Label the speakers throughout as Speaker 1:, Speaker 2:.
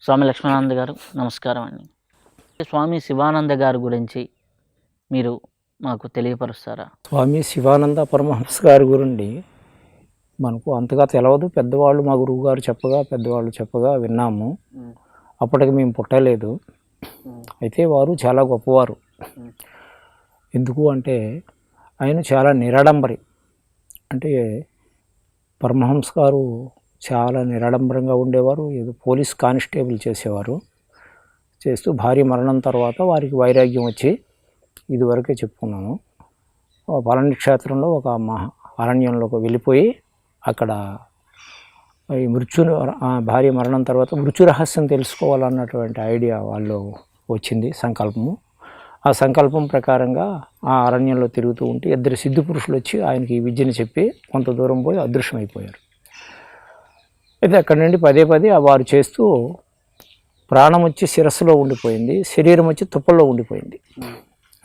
Speaker 1: స్వామి లక్ష్మణానంద గారు నమస్కారం అండి. స్వామి శివానంద గారి గురించి మీరు మాకు తెలియపరుస్తారా?
Speaker 2: స్వామి శివానంద పరమహంస గారి గురించి మనకు అంతగా తెలియదు. పెద్దవాళ్ళు మా గురువు గారు పెద్దవాళ్ళు చెప్పగా విన్నాము. అప్పటికి మేము పుట్టలేదు. అయితే వారు చాలా గొప్పవారు. ఎందుకు అంటే ఆయన చాలా నిరాడంబరి. అంటే పరమహంస గారు చాలా నిరాడంబరంగా ఉండేవారు. ఏదో పోలీస్ కానిస్టేబుల్ చేస్తూ భార్య మరణం తర్వాత వారికి వైరాగ్యం వచ్చి ఇదివరకే చెప్పుకున్నాను, పళని క్షేత్రంలో ఒక అరణ్యంలోకి వెళ్ళిపోయి అక్కడ ఈ భార్య మరణం తర్వాత మృత్యు రహస్యం తెలుసుకోవాలన్నటువంటి ఐడియా వాళ్ళు వచ్చింది, సంకల్పము. ఆ సంకల్పం ప్రకారంగా ఆ అరణ్యంలో తిరుగుతూ ఉంటే ఇద్దరు సిద్ధ పురుషులు వచ్చి ఆయనకి ఈ విద్యను చెప్పి కొంత దూరం పోయి అదృశ్యమైపోయారు. అయితే అక్కడి నుండి పదే వారు చేస్తూ ప్రాణం వచ్చి శిరస్సులో ఉండిపోయింది, శరీరం వచ్చి తుప్పల్లో ఉండిపోయింది.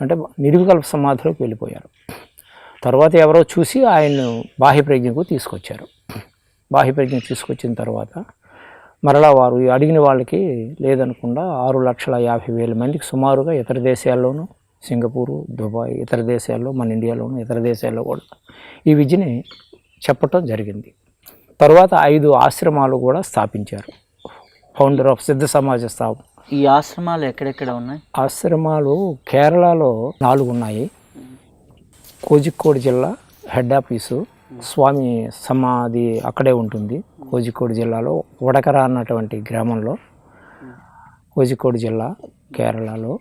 Speaker 2: అంటే నిర్వికల్ప సమాధిలోకి వెళ్ళిపోయారు. తర్వాత ఎవరో చూసి ఆయన్ను బాహ్యప్రజ్ఞకు తీసుకొచ్చారు. బాహ్యప్రజ్ఞ తీసుకొచ్చిన తర్వాత మరలా వారు అడిగిన వాళ్ళకి లేదనకుండా 6,50,000 మందికి సుమారుగా ఇతర దేశాల్లోనూ, సింగపూరు, దుబాయ్, ఇతర దేశాల్లో, మన ఇండియాలోనూ ఇతర దేశాల్లో కూడా ఈ విద్యని చెప్పటం జరిగింది. తర్వాత 5 ఆశ్రమాలు కూడా స్థాపించారు. ఫౌండర్ ఆఫ్ సిద్ధ సమాజ స్థాపన.
Speaker 1: ఈ ఆశ్రమాలు ఎక్కడెక్కడ ఉన్నాయి?
Speaker 2: ఆశ్రమాలు కేరళలో 4 ఉన్నాయి. కోజికోడ్ జిల్లా హెడ్ ఆఫీసు, స్వామి సమాధి అక్కడే ఉంటుంది. కోజికోడ్ జిల్లాలో వడకర అన్నటువంటి గ్రామంలో, కోజికోడ్ జిల్లా కేరళలో.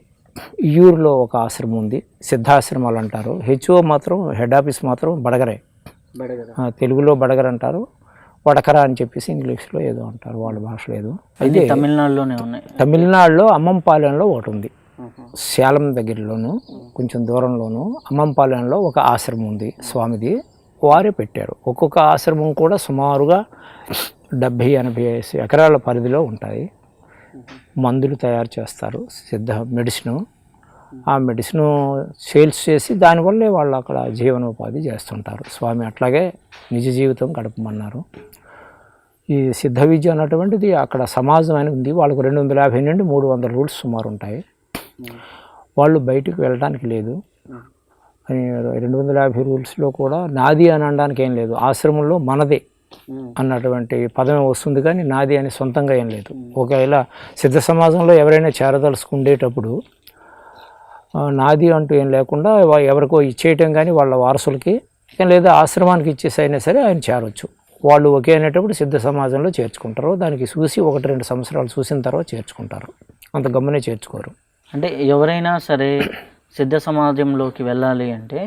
Speaker 2: యూర్లో ఒక ఆశ్రమం ఉంది, సిద్ధాశ్రమాలు అంటారు. హెచ్ఓ మాత్రం హెడ్ ఆఫీస్ మాత్రం బడగరే, తెలుగులో బడగర అంటారు, వడకర అని చెప్పేసి ఇంగ్లీష్లో ఏదో అంటారు, వాళ్ళ భాషలో ఏదో. అయితే
Speaker 1: తమిళనాడులోనే ఉన్నాయి.
Speaker 2: తమిళనాడులో అమ్మంపాలెంలో ఒకటి ఉంది, శాలం దగ్గరలోను కొంచెం దూరంలోను అమ్మంపాలెంలో ఒక ఆశ్రమం ఉంది స్వామిది. వారే పెట్టారు. ఒక్కొక్క ఆశ్రమం కూడా సుమారుగా 70-80 ఎకరాల పరిధిలో ఉంటాయి. మందులు తయారు చేస్తారు, సిద్ధ మెడిసిను. ఆ మెడిసిన్ సేల్స్ చేసి దానివల్లే వాళ్ళు అక్కడ జీవనోపాధి చేస్తుంటారు. స్వామి అట్లాగే నిజ జీవితం గడపమన్నారు. ఈ సిద్ధ విద్య అన్నటువంటిది అక్కడ సమాజం అని ఉంది. వాళ్ళకు 250 నుండి 300 రూల్స్ సుమారు ఉంటాయి. వాళ్ళు బయటికి వెళ్ళడానికి లేదు. 250 రూల్స్లో కూడా నాది అని అనడానికి ఏం లేదు. ఆశ్రమంలో మనదే అన్నటువంటి పదమే వస్తుంది, కానీ నాది అని సొంతంగా ఏం లేదు. ఒకవేళ సిద్ధ సమాజంలో ఎవరైనా చేరదలుచుకుండేటప్పుడు నాది అంటూ ఏం లేకుండా ఎవరికో ఇచ్చేయటం, కానీ వాళ్ళ వారసులకి లేదా ఆశ్రమానికి ఇచ్చేసైనా సరే ఆయన చేరవచ్చు. వాళ్ళు ఒకే అనేటప్పుడు సిద్ధ సమాజంలో చేర్చుకుంటారు. దానికి చూసి 1-2 సంవత్సరాలు చూసిన తర్వాత చేర్చుకుంటారు, అంత గమ్మునే చేర్చుకోరు.
Speaker 1: అంటే ఎవరైనా సరే సిద్ధ సమాజంలోకి వెళ్ళాలి అంటే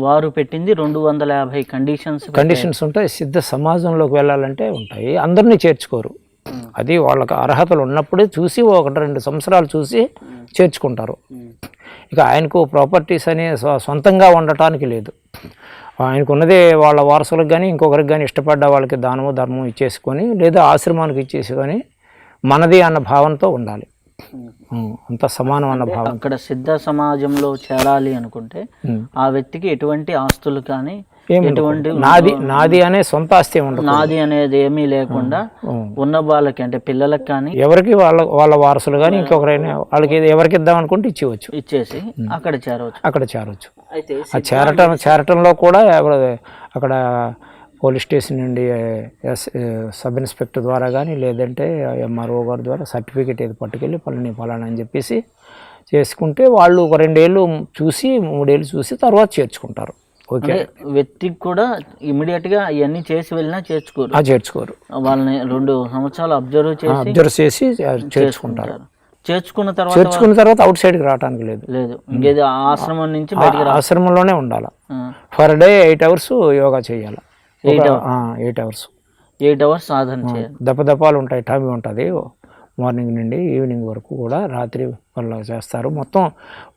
Speaker 1: వారు పెట్టింది 250 కండిషన్స్
Speaker 2: ఉంటాయి. సిద్ధ సమాజంలోకి వెళ్ళాలంటే ఉంటాయి, అందరినీ చేర్చుకోరు. అది వాళ్ళకి అర్హతలు ఉన్నప్పుడే చూసి 1-2 సంవత్సరాలు చూసి చేర్చుకుంటారు. ఇక ఆయనకు ప్రాపర్టీస్ అని సొంతంగా ఉండటానికి లేదు. ఆయనకు ఉన్నదే వాళ్ళ వారసులకు కానీ ఇంకొకరికి కానీ ఇష్టపడ్డ వాళ్ళకి దానము ధర్మం ఇచ్చేసుకొని లేదా ఆశ్రమానికి ఇచ్చేసుకొని మనది అన్న భావంతో ఉండాలి. అంత సమానం అన్న భావం.
Speaker 1: అక్కడ సిద్ధ సమాజంలో చేరాలి అనుకుంటే ఆ వ్యక్తికి ఎటువంటి ఆస్తులు కానీ ఎటువంటి
Speaker 2: నాది అనే సొంత ఆస్తి ఉండదు,
Speaker 1: నాది అనేది ఏమీ లేకుండా ఉన్న వాళ్ళకి అంటే పిల్లలకు కానీ
Speaker 2: ఎవరికి వాళ్ళ వారసులు కానీ ఇంకొకరైనా వాళ్ళకి ఎవరికి ఇద్దాం అనుకుంటే ఇచ్చేసి అక్కడ చేరవచ్చు. అయితే ఆ చేరటంలో కూడా అక్కడ పోలీస్ స్టేషన్ నుండి సబ్ ఇన్స్పెక్టర్ ద్వారా కానీ లేదంటే ఎంఆర్ఓ గారి ద్వారా సర్టిఫికేట్ ఏది పట్టుకెళ్ళి పలానా అని చెప్పేసి చేసుకుంటే వాళ్ళు ఒక 2 ఏళ్ళు చూసి 3 ఏళ్ళు చూసి తర్వాత చేర్చుకుంటారు. ఓకే,
Speaker 1: వ్యక్తికి కూడా ఇమీడియట్గా ఇవన్నీ చేసి వెళ్ళినా చేర్చుకోరు. వాళ్ళని 2 సంవత్సరాలు అబ్జర్వ్ చేసి
Speaker 2: చేర్చుకుంటారు.
Speaker 1: చేర్చుకున్న
Speaker 2: తర్వాత అవుట్ సైడ్కి రావడానికి లేదు.
Speaker 1: ఇంకేది ఆశ్రమం నుంచి బయటకు
Speaker 2: ఆశ్రమంలోనే ఉండాలి. పర్ డే 8 అవర్స్ యోగా చేయాలి. 8 అవర్స్
Speaker 1: సాధన చేయాలి.
Speaker 2: దపదపాలు ఉంటాయి, టైం ఉంటుంది. మార్నింగ్ నుండి ఈవినింగ్ వరకు కూడా రాత్రి పనులు చేస్తారు. మొత్తం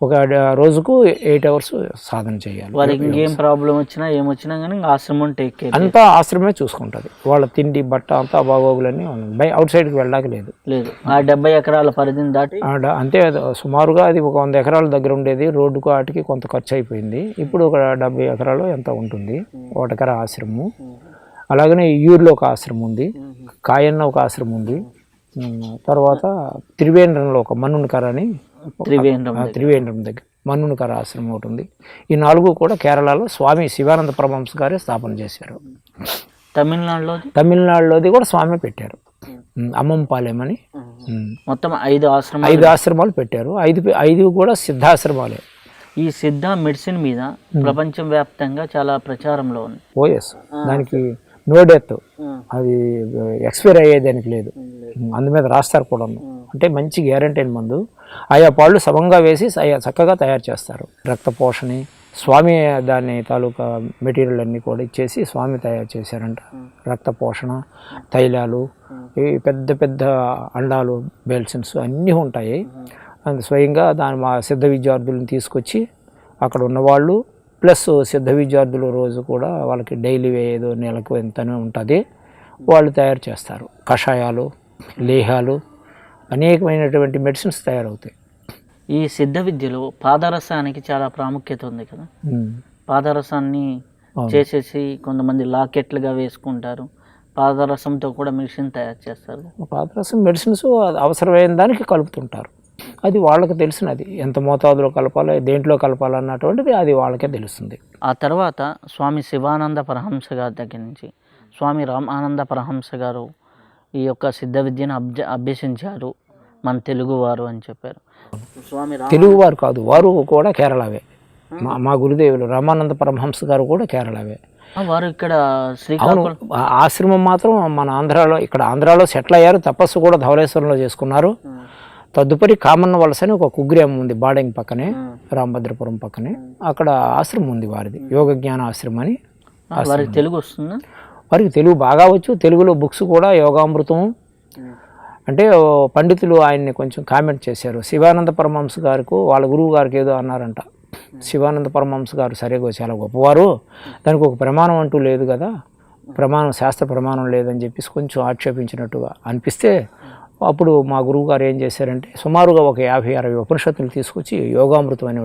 Speaker 2: ఒక రోజుకు 8 అవర్స్ సాధన చేయాలి.
Speaker 1: వాళ్ళకి ఇంకేం ప్రాబ్లం వచ్చినా ఏమొచ్చినా కానీ ఆశ్రమం టేక్ కేర్
Speaker 2: అంతా ఆశ్రమే చూసుకుంటుంది. వాళ్ళ తిండి బట్ట అంతా బాగోగులన్నీ అవుట్ సైడ్కి వెళ్ళడానికి లేదు.
Speaker 1: ఆ 70 ఎకరాల పరిధిని దాటి
Speaker 2: అంతే సుమారుగా అది ఒక 100 ఎకరాల దగ్గర ఉండేది. రోడ్డుకు వాటికి కొంత ఖర్చు అయిపోయింది. ఇప్పుడు ఒక 70 ఎకరాలు ఎంత ఉంటుంది. వడకర ఆశ్రమం, అలాగనే యూర్లో ఒక ఆశ్రమం ఉంది, కాయన్న ఒక ఆశ్రమం ఉంది, తర్వాత త్రివేంద్రంలో ఒక మన్నునికర అని
Speaker 1: త్రివేంద్రం
Speaker 2: దగ్గర మన్నునికర ఆశ్రమం ఒకటి ఉంది. ఈ 4 కూడా కేరళలో స్వామి శివానంద పరమహంస గారే స్థాపన చేశారు. తమిళనాడులోది కూడా స్వామి పెట్టారు, అమ్మంపాలెం అని.
Speaker 1: మొత్తం 5
Speaker 2: ఆశ్రమాలు పెట్టారు. 5 కూడా సిద్ధాశ్రమాలే.
Speaker 1: ఈ సిద్ధ మెడిసిన్ మీద ప్రపంచం వ్యాప్తంగా చాలా ప్రచారంలో ఉంది.
Speaker 2: ఓఎస్, దానికి నో డెత్, అది ఎక్స్పైర్ అయ్యేదానికి లేదు, అందు మీద రాస్తారు కూడా. అంటే మంచి గ్యారంటీ అయిన మందు. ఆయా పాళ్ళు సమంగా వేసి చక్కగా తయారు చేస్తారు. రక్త పోషణి స్వామి దాన్ని తాలూకా మెటీరియల్ అన్నీ కూడా ఇచ్చేసి స్వామి తయారు చేశారంట. రక్త పోషణ, తైలాలు, ఈ పెద్ద పెద్ద అండాలు, బెల్సిన్స్ అన్నీ ఉంటాయి. స్వయంగా దాని మా సిద్ధ విద్యార్థులను తీసుకొచ్చి అక్కడ ఉన్నవాళ్ళు ప్లస్ సిద్ధ విద్యార్థులు రోజు కూడా వాళ్ళకి డైలీ ఏదో నెలకు ఎంతనే ఉంటుంది, వాళ్ళు తయారు చేస్తారు. కషాయాలు, లేహాలు, అనేకమైనటువంటి మెడిసిన్స్ తయారవుతాయి.
Speaker 1: ఈ సిద్ధ విద్యలో పాదరసానికి చాలా ప్రాముఖ్యత ఉంది కదా. పాదరసాన్ని చేసేసి కొంతమంది లాకెట్లుగా వేసుకుంటారు. పాదరసంతో కూడా మెడిసిన్ తయారు చేస్తారు.
Speaker 2: పాదరసం మెడిసిన్స్ అవసరమైన దానికి కలుపుతుంటారు. అది వాళ్ళకి తెలిసినది, ఎంత మోతాదులో కలపాలి, దేంట్లో కలపాలన్నటువంటిది అది వాళ్ళకే తెలుస్తుంది.
Speaker 1: ఆ తర్వాత స్వామి శివానంద పరహంస గారి దగ్గర నుంచి స్వామి రామానంద పరహంస గారు ఈ యొక్క సిద్ధ విద్యను అభ్యసించారు మన తెలుగువారు అని చెప్పారు.
Speaker 2: తెలుగువారు కాదు, వారు కూడా కేరళవే. మా గురుదేవులు రామానంద పరమహంస గారు కూడా కేరళవే.
Speaker 1: వారు ఇక్కడ శ్రీకాకుళం
Speaker 2: ఆశ్రమం మాత్రం మన ఆంధ్రాలో, ఇక్కడ ఆంధ్రాలో సెటిల్ అయ్యారు. తపస్సు కూడా ధవళేశ్వరంలో చేసుకున్నారు. తదుపరి కామన్న వలస అని ఒక కుగ్రామం ఉంది బాడంగి పక్కనే, రామభద్రపురం పక్కనే. అక్కడ ఆశ్రమం ఉంది వారిది, యోగ జ్ఞాన ఆశ్రమం అని.
Speaker 1: వారికి తెలుగు వస్తుందా?
Speaker 2: వారికి తెలుగు బాగా వచ్చు. తెలుగులో బుక్స్ కూడా యోగామృతం అంటే పండితులు ఆయన్ని కొంచెం కామెంట్ చేశారు. శివానంద పరమహంస గారికి వాళ్ళ గురువు గారికి ఏదో అన్నారంట. శివానంద పరమహంస గారు సరిగా చాలా గొప్పవారు, దానికి ఒక ప్రమాణం అంటూ లేదు కదా, ప్రమాణం శాస్త్ర ప్రమాణం లేదని చెప్పేసి కొంచెం ఆక్షేపించినట్టుగా అనిపిస్తే, అప్పుడు మా గురువు గారు ఏం చేశారంటే సుమారుగా ఒక 50-60 ఉపనిషత్తులు తీసుకొచ్చి యోగామృతం అనే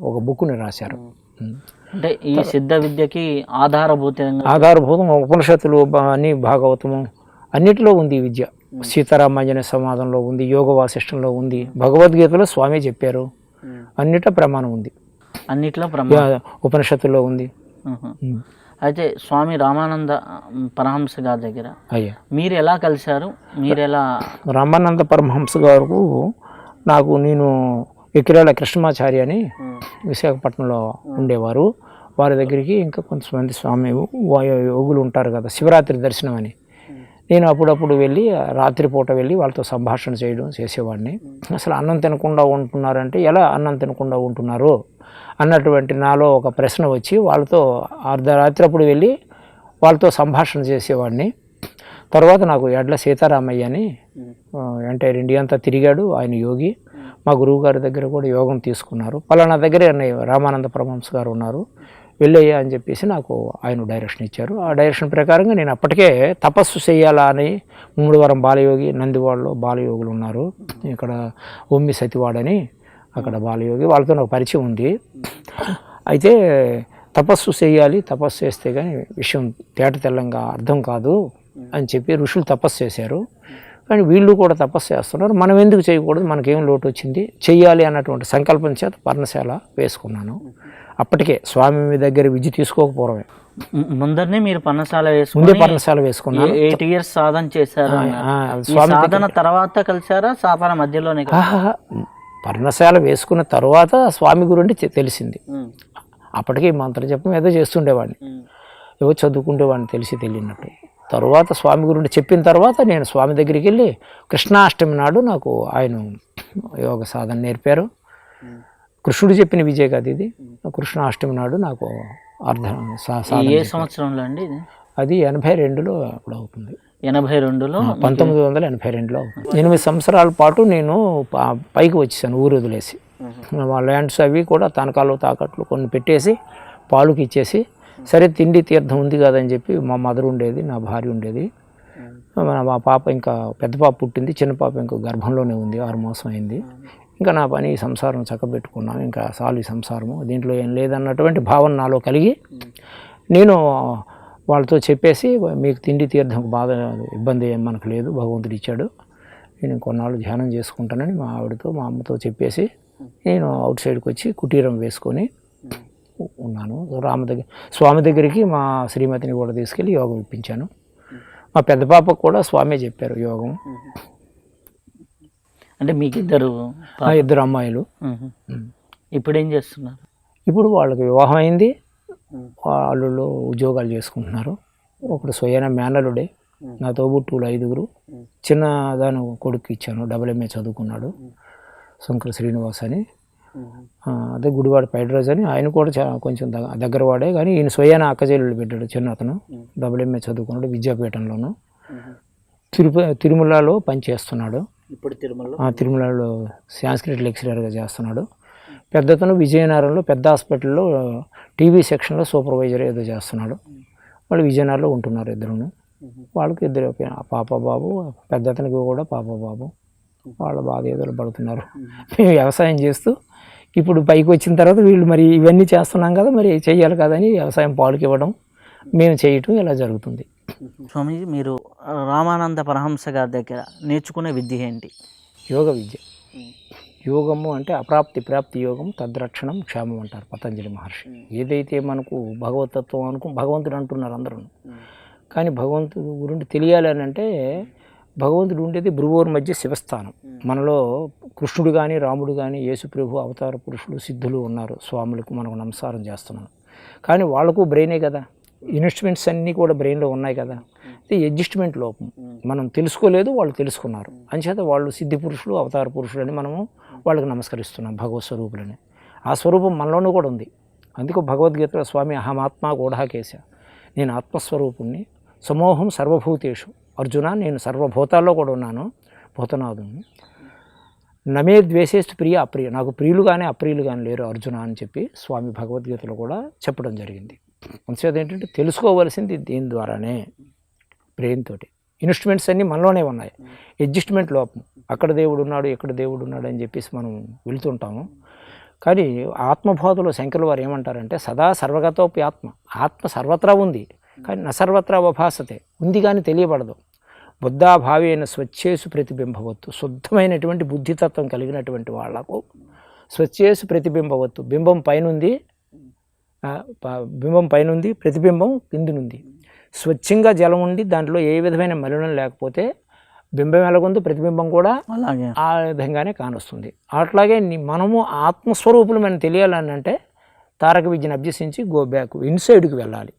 Speaker 2: ఒక బుక్ని రాశారు.
Speaker 1: అంటే ఈ సిద్ధ విద్యకి
Speaker 2: ఆధారభూతం ఉపనిషత్తులు అన్ని, భాగవతము అన్నిటిలో ఉంది ఈ విద్య. సీతారామాంజనేయ సంవాదంలో ఉంది, యోగ వాసిష్టంలో ఉంది, భగవద్గీతలో స్వామి చెప్పారు, అన్నిట్లో ప్రమాణం ఉంది,
Speaker 1: అన్నిట్లో
Speaker 2: ఉపనిషత్తుల్లో ఉంది.
Speaker 1: అయితే స్వామి రామానంద పరమహంస గారి దగ్గర మీరు ఎలా కలిశారు? మీరు ఎలా?
Speaker 2: రామానంద పరమహంస గారు నేను ఎకిరాల కృష్ణమాచారి అని విశాఖపట్నంలో ఉండేవారు. వారి దగ్గరికి ఇంకా కొంతమంది స్వామి యోగులు ఉంటారు కదా, శివరాత్రి దర్శనం అని, నేను అప్పుడప్పుడు వెళ్ళి రాత్రిపూట వెళ్ళి వాళ్ళతో సంభాషణ చేసేవాడిని. అసలు అన్నం తినకుండా ఉంటున్నారంటే ఎలా అన్నం తినకుండా ఉంటున్నారు అన్నటువంటి నాలో ఒక ప్రశ్న వచ్చి వాళ్ళతో అర్ధరాత్రి అప్పుడు వెళ్ళి వాళ్ళతో సంభాషణ చేసేవాడిని. తర్వాత నాకు ఎడ్ల సీతారామయ్య అని ఎంటైర్ ఇండియా అంతా తిరిగాడు, ఆయన యోగి. మా గురువు గారి దగ్గర కూడా యోగం తీసుకున్నారు. పలానా దగ్గర రామానంద పరమహంస గారు ఉన్నారు, వెళ్ళయ్యా అని చెప్పేసి నాకు ఆయన డైరెక్షన్ ఇచ్చారు. ఆ డైరెక్షన్ ప్రకారంగా నేను అప్పటికే తపస్సు చేయాలా అని ముమ్మడివరం బాలయోగి, నందివాడలో బాలయోగులు ఉన్నారు, ఇక్కడ ఒమ్మి సతివాడని అక్కడ బాలయోగి, వాళ్ళతో నాకు పరిచయం ఉంది. అయితే తపస్సు చేయాలి, తపస్సు చేస్తే కానీ విషయం తేట తెల్లంగా అర్థం కాదు అని చెప్పి ఋషులు తపస్సు చేశారు. కానీ వీళ్ళు కూడా తపస్సు చేస్తున్నారు, మనం ఎందుకు చేయకూడదు, మనకేం లోటు వచ్చింది, చెయ్యాలి అన్నటువంటి సంకల్పం చేత పర్ణశాల వేసుకున్నాను. అప్పటికే స్వామి దగ్గర విద్య తీసుకోకపోవడమే,
Speaker 1: ముందరనే మీరు పర్ణశాల
Speaker 2: వేసుకున్నాను.
Speaker 1: 8 years సాధన చేశారు. సాధన తర్వాత కలిసారా, సాధన మధ్యలోనే?
Speaker 2: పర్ణశాల వేసుకున్న తర్వాత స్వామి గురించి తెలిసింది. అప్పటికే మంత్రజపం ఏదో చేస్తుండేవాడిని, ఏవో చదువుకుంటేవాడిని తెలిసి తెలియనట్టు. తర్వాత స్వామి గురించి చెప్పిన తర్వాత నేను స్వామి దగ్గరికి వెళ్ళి కృష్ణాష్టమి నాడు నాకు ఆయన యోగ సాధన నేర్పారు. కృష్ణుడు చెప్పిన విజయ కాదు ఇది. కృష్ణాష్టమి నాడు నాకు అర్థం.
Speaker 1: ఏ సంవత్సరంలో అండి?
Speaker 2: అది 82లో అప్పుడు అవుతుంది.
Speaker 1: 82లో
Speaker 2: 1982లో 8 సంవత్సరాల పాటు నేను పైకి వచ్చేసాను, ఊరు వదిలేసి. మా ల్యాండ్స్ అవి కూడా తనకాలు తాకట్లు కొన్ని పెట్టేసి పాలుకి ఇచ్చేసి, సరే తిండి తీర్థం ఉంది కదని చెప్పి మా మదర్ ఉండేది, నా భార్య ఉండేది, మా పాప ఇంకా పెద్ద పాప పుట్టింది, చిన్న పాప ఇంకా గర్భంలోనే ఉంది, 6 మాసం అయింది. ఇంకా నా పని సంసారం చక్కబెట్టుకున్నాను, ఇంకా సాలు ఈ సంసారము, దీంట్లో ఏం లేదన్నటువంటి భావన నాలో కలిగి నేను వాళ్ళతో చెప్పేసి, మీకు తిండి తీర్థం బాధ ఇబ్బంది ఏం మనకు లేదు, భగవంతుడు ఇచ్చాడు, నేను కొన్నాళ్ళు ధ్యానం చేసుకుంటానని మా ఆవిడతో మా అమ్మతో చెప్పేసి నేను అవుట్ సైడ్కి వచ్చి కుటీరం వేసుకొని ఉన్నాను. స్వామి దగ్గరికి మా శ్రీమతిని కూడా తీసుకెళ్ళి యోగం ఇప్పించాను. మా పెద్ద పాపకు కూడా స్వామి చెప్పారు యోగం.
Speaker 1: అంటే మీకు ఇద్దరు
Speaker 2: అమ్మాయిలు.
Speaker 1: ఇప్పుడు ఏం చేస్తున్నారు?
Speaker 2: ఇప్పుడు వాళ్ళకి వివాహం అయింది, వాళ్ళు ఉద్యోగాలు చేసుకుంటున్నారు. ఒకడు స్వయాన మేనలుడే, నా తోబుట్టువులు 5. చిన్న దాని కొడుకు ఇచ్చాను, MA చదువుకున్నాడు, శంకర శ్రీనివాస్ అని. అదే గుడివాడ పైడ్రాజ్ అని, ఆయన కూడా కొంచెం దగ్గర వాడే, కానీ ఈయన స్వయాన అక్కజల్లులు పెట్టాడు. చిన్న అతను MA చదువుకున్నాడు విద్యాపీఠంలోను. తిరుమలలో పనిచేస్తున్నాడు.
Speaker 1: ఇప్పుడు
Speaker 2: తిరుమలలో సాంస్క్రిట్ లెక్చరర్గా చేస్తున్నాడు. పెద్దతను విజయనగరంలో పెద్ద హాస్పిటల్లో టీవీ సెక్షన్లో సూపర్వైజర్ ఏదో చేస్తున్నాడు. వాళ్ళు విజయనగరంలో ఉంటున్నారు ఇద్దరును. వాళ్ళకి 2 పాప బాబు, పెద్దతనికి కూడా పాప బాబు. వాళ్ళ బాధ ఏదో పడుతున్నారు. మేము వ్యవసాయం చేస్తూ ఇప్పుడు పైకి వచ్చిన తర్వాత వీళ్ళు మరి ఇవన్నీ చేస్తున్నాం కదా, మరి చెయ్యాలి కదా అని వ్యవసాయం పాలుకి ఇవ్వడం, మేము చేయటం ఇలా జరుగుతుంది.
Speaker 1: స్వామీజీ, మీరు రామానంద పరహంస గారి దగ్గర నేర్చుకునే విద్య ఏంటి?
Speaker 2: యోగ విద్య. యోగము అంటే అప్రాప్తి ప్రాప్తి యోగం తద్రక్షణం క్షేమం అంటారు పతంజలి మహర్షి. ఏదైతే మనకు భగవతత్వం భగవంతుడు అంటున్నారు అందరూ, కానీ భగవంతుడు గురించి తెలియాలి అని అంటే భగవంతుడు ఉండేది భ్రువోర్ మధ్య శివస్థానం. మనలో కృష్ణుడు కానీ రాముడు కానీ యేసుప్రభు అవతార పురుషులు సిద్ధులు ఉన్నారు. స్వాములకు మనకు నమస్కారం చేస్తున్నాం, కానీ వాళ్ళకు బ్రెయినే కదా, ఇన్స్ట్రుమెంట్స్ అన్నీ కూడా బ్రెయిన్లో ఉన్నాయి కదా. ఇది అడ్జస్ట్మెంట్ లోపం. మనం తెలుసుకోలేదు, వాళ్ళు తెలుసుకున్నారు. అంచేత వాళ్ళు సిద్ధి పురుషులు అవతార పురుషులు అని మనము వాళ్ళకి నమస్కరిస్తున్నాం, భగవత్ స్వరూపులని. ఆ స్వరూపం మనలోనూ కూడా ఉంది. అందుకు భగవద్గీతలో స్వామి అహమాత్మ గూఢకేశ, నేను ఆత్మస్వరూపుణ్ణి, సమోహం సర్వభూతేషు, అర్జున నేను సర్వభూతాల్లో కూడా ఉన్నాను, భూతనాథుని. నమే ద్వేషేస్తు ప్రియ అప్రియ, నాకు ప్రియులు కానీ అప్రియులు కానీ లేరు అర్జున అని చెప్పి స్వామి భగవద్గీతలో కూడా చెప్పడం జరిగింది. అంతేది ఏంటంటే తెలుసుకోవలసింది దీని ద్వారానే, బ్రెయిన్ తోటి. ఇన్స్ట్రుమెంట్స్ అన్నీ మనలోనే ఉన్నాయి. అడ్జస్ట్మెంట్ లోపం. అక్కడ దేవుడు ఉన్నాడు, ఎక్కడ దేవుడు ఉన్నాడు అని చెప్పేసి మనం వెళుతుంటాము. కానీ ఆత్మబోధలో శంకరుల వారు ఏమంటారంటే సదా సర్వగతోపి ఆత్మ, ఆత్మ సర్వత్రా ఉంది, కానీ న సర్వత్రా అవభాసతే, ఉంది కానీ తెలియబడదు. బుద్ధాభావేన స్వచ్ఛేసు ప్రతిబింబవత్తు, శుద్ధమైనటువంటి బుద్ధితత్వం కలిగినటువంటి వాళ్లకు స్వచ్ఛేసు ప్రతిబింబవత్తు, బింబం పైనుంది ప్రతిబింబం కిందినుంది. స్వచ్ఛంగా జలం ఉండి దాంట్లో ఏ విధమైన మలినం లేకపోతే బింబం ఎలాగుందో ప్రతిబింబం కూడా
Speaker 1: అలాగే
Speaker 2: ఆ విధంగానే కానొస్తుంది. అట్లాగే మనము ఆత్మస్వరూపులు మనం తెలియాలని అంటే తారక విద్యను అభ్యసించి గో బ్యాక్, ఇన్సైడ్కి వెళ్ళాలి.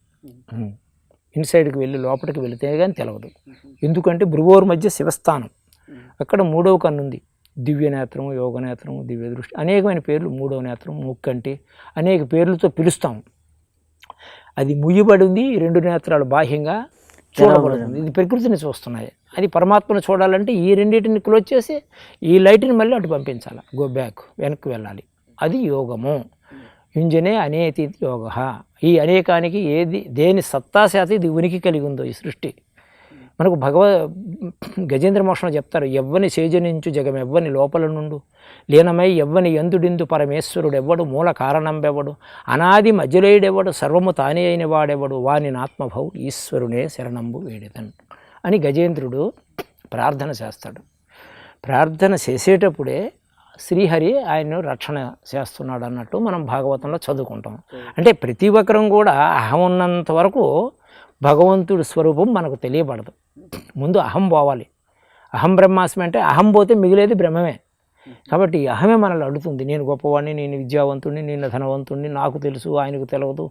Speaker 2: ఇన్సైడ్కి వెళ్ళి లోపలికి వెళితే కానీ తెలవదు. ఎందుకంటే భ్రువోర్ మధ్య శివస్థానం, అక్కడ 3వ కన్నుంది. దివ్యనేత్రం, యోగనేత్రం, దివ్య దృష్టి, అనేకమైన పేర్లు, 3వ నేత్రం, ముక్కంటి, అనేక పేర్లతో పిలుస్తాం. అది ముయ్యబడి ఉంది, 2 నేత్రాలు బాహ్యంగా చూడబడుతుంది. ఇది ప్రకృతిని చూస్తున్నాయి. అది పరమాత్మను చూడాలంటే ఈ రెండింటిని క్లోజ్ చేసి ఈ లైట్ని మళ్ళీ అటు పంపించాలి, గో బ్యాక్, వెనక్కి వెళ్ళాలి. అది యోగము. యుంజనే అనేతి యోగ. ఈ అనేకానికి దేని సత్తాశాత ఇది ఉనికి కలిగి ఉందో ఈ సృష్టి. మనకు గజేంద్ర మోక్షంలో చెప్తారు, ఎవ్వని సేజనించు జగం ఎవ్వని లోపల నుండు లీనమై ఎవ్వని ఎందుడిందు పరమేశ్వరుడు ఎవ్వడు, మూల కారణంబెవడు, అనాది మధ్యలేడెవడు, సర్వము తానే అయిన వాడెవడు, వాని ఆత్మభౌ ఈశ్వరునే శరణంబు వేడిదన్ అని గజేంద్రుడు ప్రార్థన చేస్తాడు. ప్రార్థన చేసేటప్పుడే శ్రీహరి ఆయన్ను రక్షణ చేస్తున్నాడు అన్నట్టు మనం భాగవతంలో చదువుకుంటాం. అంటే ప్రతి ఒక్కరం కూడా అహం ఉన్నంత వరకు భగవంతుడి స్వరూపం మనకు తెలియబడదు. ముందు అహం పోవాలి. అహం బ్రహ్మాస్మి అంటే అహం పోతే మిగిలేది బ్రహ్మమే. కాబట్టి ఈ అహమే మనల్ని అడుగుతుంది, నేను గొప్పవాడిని, నేను విద్యావంతుడిని, నేను ధనవంతుడిని, నాకు తెలుసు ఆయనకు తెలియదు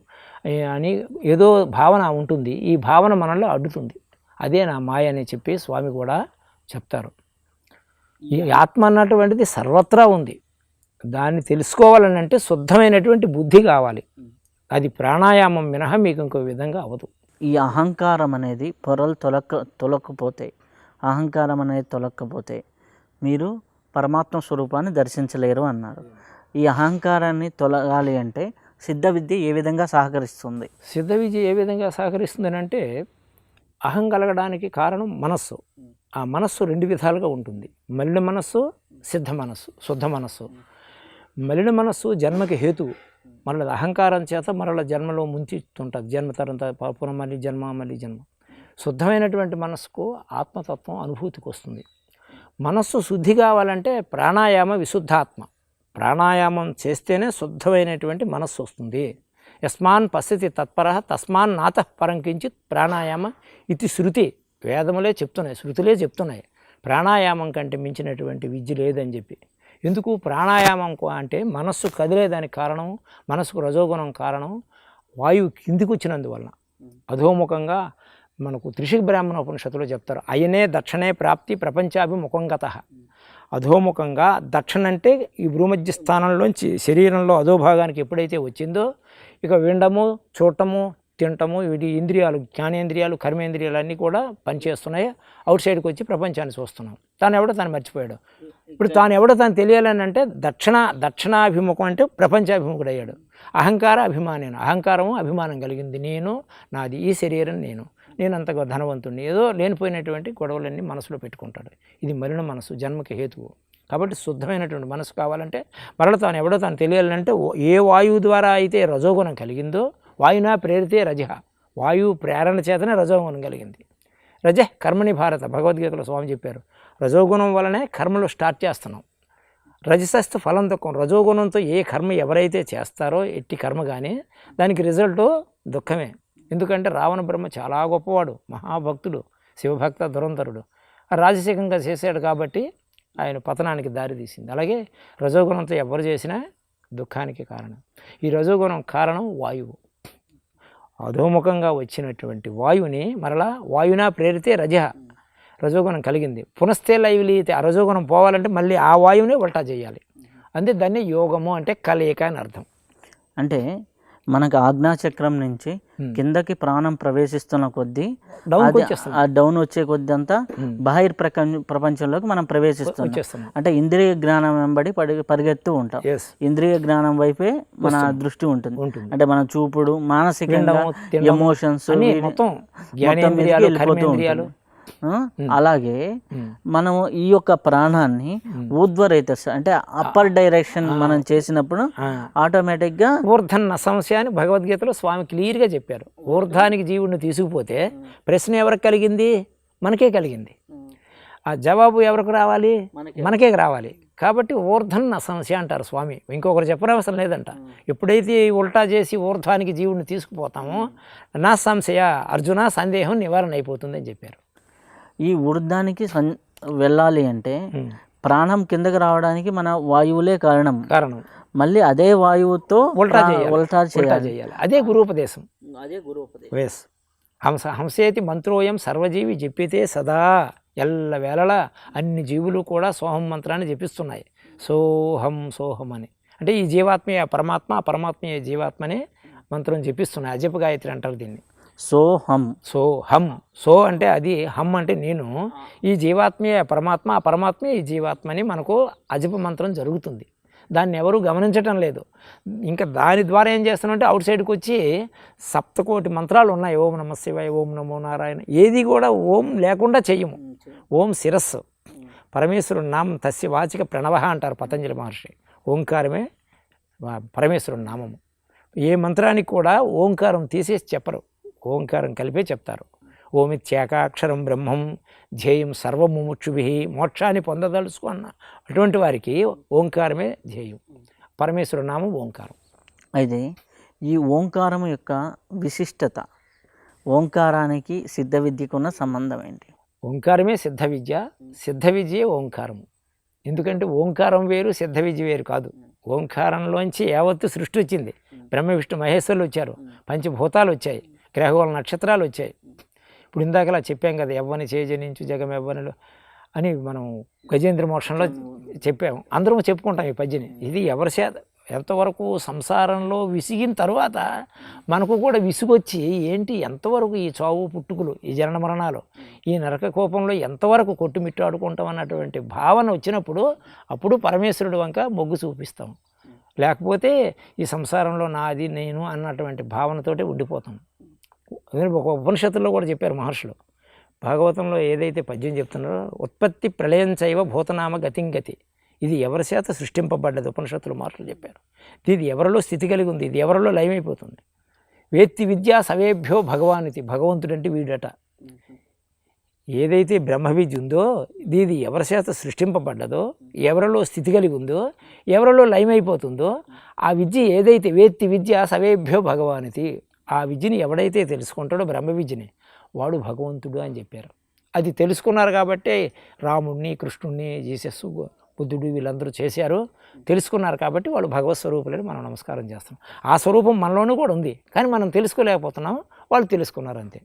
Speaker 2: అని ఏదో భావన ఉంటుంది. ఈ భావన మనల్ని అడ్డుతుంది. అదే నా మాయ అని చెప్పి స్వామి కూడా చెప్తారు. ఈ ఆత్మ అన్నటువంటిది సర్వత్రా ఉంది. దాన్ని తెలుసుకోవాలని అంటే శుద్ధమైనటువంటి బుద్ధి కావాలి. అది ప్రాణాయామం మినహా మీకు ఇంకో విధంగా అవ్వదు.
Speaker 1: ఈ అహంకారం అనేది పొరలు తొలక్కపోతే, అహంకారం అనేది తొలక్కపోతే మీరు పరమాత్మ స్వరూపాన్ని దర్శించలేరు అన్నారు. ఈ అహంకారాన్ని తొలగాలి అంటే సిద్ధ విద్య ఏ విధంగా సహకరిస్తుంది?
Speaker 2: సిద్ధ విద్య ఏ విధంగా సహకరిస్తుంది అంటే అహం కలగడానికి కారణం మనస్సు. ఆ మనస్సు 2 విధాలుగా ఉంటుంది. మలిన మనస్సు, సిద్ధ మనస్సు, శుద్ధ మనస్సు. మలిన మనస్సు జన్మకి హేతువు. మరల అహంకారం చేత మరల జన్మలో ముంచుతుంటుంది. జన్మ తర్వాత పునః మళ్ళీ జన్మ, మళ్ళీ జన్మ. శుద్ధమైనటువంటి మనస్సుకు ఆత్మతత్వం అనుభూతికి వస్తుంది. మనస్సు శుద్ధి కావాలంటే ప్రాణాయామ విశుద్ధాత్మ, ప్రాణాయామం చేస్తేనే శుద్ధమైనటువంటి మనస్సు వస్తుంది. యస్మాన్ పశ్యతి తత్పర తస్మాన్ నాతః పరం కించిత్ ప్రాణాయామ ఇది శృతి, వేదములే చెప్తున్నాయి, శృతులే చెప్తున్నాయి. ప్రాణాయామం కంటే మించినటువంటి విద్య లేదని చెప్పి. ఎందుకు ప్రాణాయామం అంటే మనస్సు కదిలేదానికి కారణం, మనసుకు రజోగుణం కారణం వాయువు కిందికి వచ్చినందువలన. అధోముఖంగా మనకు త్రిశిఖ బ్రాహ్మణ ఉపనిషత్తులో చెప్తారు, అయనే దక్షిణే ప్రాప్తి ప్రపంచాభిముఖంగత. అధోముఖంగా దక్షిణ అంటే ఈ భూమధ్య స్థానంలోంచి శరీరంలో అధోభాగానికి ఎప్పుడైతే వచ్చిందో ఇక వినడము, చూడటము, తినటము, వీటి ఇంద్రియాలు, జ్ఞానేంద్రియాలు, కర్మేంద్రియాలు అన్నీ కూడా పనిచేస్తున్నాయి. అవుట్ సైడ్కి వచ్చి ప్రపంచాన్ని చూస్తున్నాం. తాను ఎవడో తాను మర్చిపోయాడు. ఇప్పుడు తాను ఎవడో తాను తెలియాలని అంటే దక్షిణాభిముఖం అంటే ప్రపంచాభిముఖుడు అయ్యాడు. అహంకార అభిమానేను, అహంకారము అభిమానం కలిగింది. నేను, నాది, ఈ శరీరం నేను అంతగా ధనవంతుడిని, ఏదో లేనిపోయినటువంటి గొడవలన్నీ మనసులో పెట్టుకుంటాడు. ఇది మలిన మనసు, జన్మకి హేతువు. కాబట్టి శుద్ధమైనటువంటి మనసు కావాలంటే మరల తాను ఎవడో తాను తెలియాలంటే ఏ వాయువు ద్వారా అయితే రజోగుణం కలిగిందో, వాయునా ప్రేరితే రజ, వాయువు ప్రేరణ చేతనే రజోగుణం కలిగింది. రజ కర్మని భారత, భగవద్గీతలో స్వామి చెప్పారు. రజోగుణం వలనే కర్మలు స్టార్ట్ చేస్తున్నాం. రజసస్తు ఫలం దుఃఖం, రజోగుణంతో ఏ కర్మ ఎవరైతే చేస్తారో ఎట్టి కర్మ కానీ దానికి రిజల్ట్ దుఃఖమే. ఎందుకంటే రావణ బ్రహ్మ చాలా గొప్పవాడు, మహాభక్తుడు, శివభక్త దురంధరుడు. రాజసికంగా చేశాడు కాబట్టి ఆయన పతనానికి దారి తీసింది. అలాగే రజోగుణంతో ఎవరు చేసినా దుఃఖానికి కారణం. ఈ రజోగుణం కారణం వాయువు. అధోముఖంగా వచ్చినటువంటి వాయువుని మరలా వాయునా ప్రేరితే రజోగుణం కలిగింది. పునస్తే లైవ్లీతే, ఆ రజోగుణం పోవాలంటే మళ్ళీ ఆ వాయువునే ఉల్టా చేయాలి. అంతే దాన్ని యోగము అంటే కలయిక అని అర్థం.
Speaker 1: అంటే మనకు ఆజ్ఞాచక్రం నుంచి కిందకి ప్రాణం ప్రవేశిస్తున్న కొద్దీ డౌన్ వచ్చే కొద్దీ అంతా బాహిర్ ప్రపంచంలోకి మనం ప్రవేశిస్తున్నాం. అంటే ఇంద్రియ జ్ఞానం వెంబడి పరిగెత్తూ ఉంటాం. ఇంద్రియ జ్ఞానం వైపే మన దృష్టి ఉంటుంది. అంటే మన చూపుడు, మానసికంగా ఎమోషన్స్ వెళ్ళిపోతూ ఉంటాయి. అలాగే మనము ఈ యొక్క ప్రాణాన్ని ఊర్ధ్వరేతస్ అంటే అప్పర్ డైరెక్షన్ మనం చేసినప్పుడు ఆటోమేటిక్గా
Speaker 2: ఊర్ధన్న సమస్య అని భగవద్గీతలో స్వామి క్లియర్గా చెప్పారు. ఊర్ధానికి జీవుడిని తీసుకుపోతే ప్రశ్న ఎవరికి కలిగింది? మనకే కలిగింది. ఆ జవాబు ఎవరికి రావాలి? మనకే రావాలి. కాబట్టి ఊర్ధన్న సమస్య అంటారు స్వామి. ఇంకొకరు చెప్పనవసరం లేదంట. ఎప్పుడైతే ఉల్టా చేసి ఊర్ధ్వానికి జీవుడిని తీసుకుపోతామో నా సంశయ అర్జున సందేహం నివారణ అయిపోతుందని చెప్పారు.
Speaker 1: ఈ ఊర్ధ్వానికి వెళ్ళాలి అంటే ప్రాణం కిందకి రావడానికి మన వాయువులే కారణం. మళ్ళీ అదే వాయువుతో ఉల్టా చేయాలి.
Speaker 2: అదే గురూపదేశం. హంసేతి మంత్రోయం సర్వజీవి జపితే సదా, ఎల్లవేళలా అన్ని జీవులు కూడా సోహం మంత్రాన్ని జపిస్తున్నాయి. సోహం సోహం అని అంటే ఈ జీవాత్మీయ పరమాత్మ, పరమాత్మీయ జీవాత్మనే మంత్రం జపిస్తున్నాయి. అజప గాయత్రి అంటారు దీన్ని.
Speaker 1: సోహం
Speaker 2: సోహం, సో అంటే అది, హం అంటే నేను. ఈ జీవాత్మీయ పరమాత్మ, ఆ పరమాత్మ ఈ జీవాత్మని మనకు అజప మంత్రం జరుగుతుంది. దాన్ని ఎవరు గమనించటం లేదు. ఇంకా దాని ద్వారా ఏం చేస్తున్నామంటే అవుట్ సైడ్కి వచ్చి సప్తకోటి మంత్రాలు ఉన్నాయి. ఓం నమ శివాయ, ఓం నమో నారాయణ, ఏది కూడా ఓం లేకుండా చెయ్యము. ఓం శిరస్సు, పరమేశ్వరుడు నామం తస్య వాచిక ప్రణవ అంటారు పతంజలి మహర్షి. ఓంకారమే పరమేశ్వరుడు నామము. ఏ మంత్రానికి కూడా ఓంకారం తీసేసి చెప్పరు, ఓంకారం కలిపే చెప్తారు. ఓమిత్యేకాక్షరం బ్రహ్మం ధ్యేయం సర్వముముక్షుభి, మోక్షాన్ని పొందదలుచుకున్న అటువంటి వారికి ఓంకారమే ధ్యేయం. పరమేశ్వర నామం ఓంకారం.
Speaker 1: అయితే ఈ ఓంకారం యొక్క విశిష్టత, ఓంకారానికి సిద్ధ విద్యకు ఉన్న సంబంధం ఏంటి?
Speaker 2: ఓంకారమే సిద్ధ విద్య, సిద్ధ విద్యే ఓంకారం. ఎందుకంటే ఓంకారం వేరు, సిద్ధ విద్య వేరు కాదు. ఓంకారంలోంచి యావత్తు సృష్టి వచ్చింది. బ్రహ్మ విష్ణు మహేశ్వరులు వచ్చారు, పంచభూతాలు వచ్చాయి, గ్రహగోళ నక్షత్రాలు వచ్చాయి. ఇప్పుడు ఇందాకలా చెప్పాం కదా, ఎవ్వని చేజనించు జగం ఎవ్వనిలో అని మనం గజేంద్ర మోక్షంలో చెప్పాము. అందరం చెప్పుకుంటాం ఈ పద్యని. ఇది ఎవరి చేత ఎంతవరకు సంసారంలో విసిగిన తర్వాత మనకు కూడా విసుగొచ్చి ఏంటి ఎంతవరకు ఈ చావు పుట్టుకులు, ఈ జనన మరణాలు, ఈ నరక కోపంలో ఎంతవరకు కొట్టుమిట్టాడుకుంటాం అన్నటువంటి భావన వచ్చినప్పుడు అప్పుడు పరమేశ్వరుడు వంక మొగ్గు చూపిస్తాం. లేకపోతే ఈ సంసారంలో నాది నేను అన్నటువంటి భావనతోటి ఉండిపోతాం. ఒక ఉపనిషత్తుల్లో కూడా చెప్పారు మహర్షులు. భాగవతంలో ఏదైతే పద్యం చెప్తున్నారో, ఉత్పత్తి ప్రళయం చైవ భూతనామ గతింగతి, ఇది ఎవరి చేత సృష్టింపబడ్డది ఉపనిషత్తులు మహర్షులు చెప్పారు. ఇది ఎవరిలో స్థితి కలిగి ఉంది, ఇది ఎవరిలో లయమైపోతుంది. వేత్తి విద్యా సవేభ్యో భగవానితి, భగవంతుడంటే వీడట. ఏదైతే బ్రహ్మ విద్య ఉందో ఇది ఎవరి చేత సృష్టింపబడ్డదో, ఎవరిలో స్థితి కలిగి ఉందో, ఎవరిలో లయమైపోతుందో ఆ విద్య ఏదైతే వేత్తి విద్య సవేభ్యో భగవానితి, ఆ విద్యని ఎవడైతే తెలుసుకుంటాడో బ్రహ్మ విద్యని వాడు భగవంతుడు అని చెప్పారు. అది తెలుసుకున్నారు కాబట్టి రాముడిని, కృష్ణుడిని, జీసస్, బుద్ధుడు వీళ్ళందరూ చేశారు. తెలుసుకున్నారు కాబట్టి వాళ్ళు భగవత్ స్వరూపులని మనం నమస్కారం చేస్తున్నాం. ఆ స్వరూపం మనలోనూ కూడా ఉంది, కానీ మనం తెలుసుకోలేకపోతున్నాము, వాళ్ళు తెలుసుకున్నారు అంతే.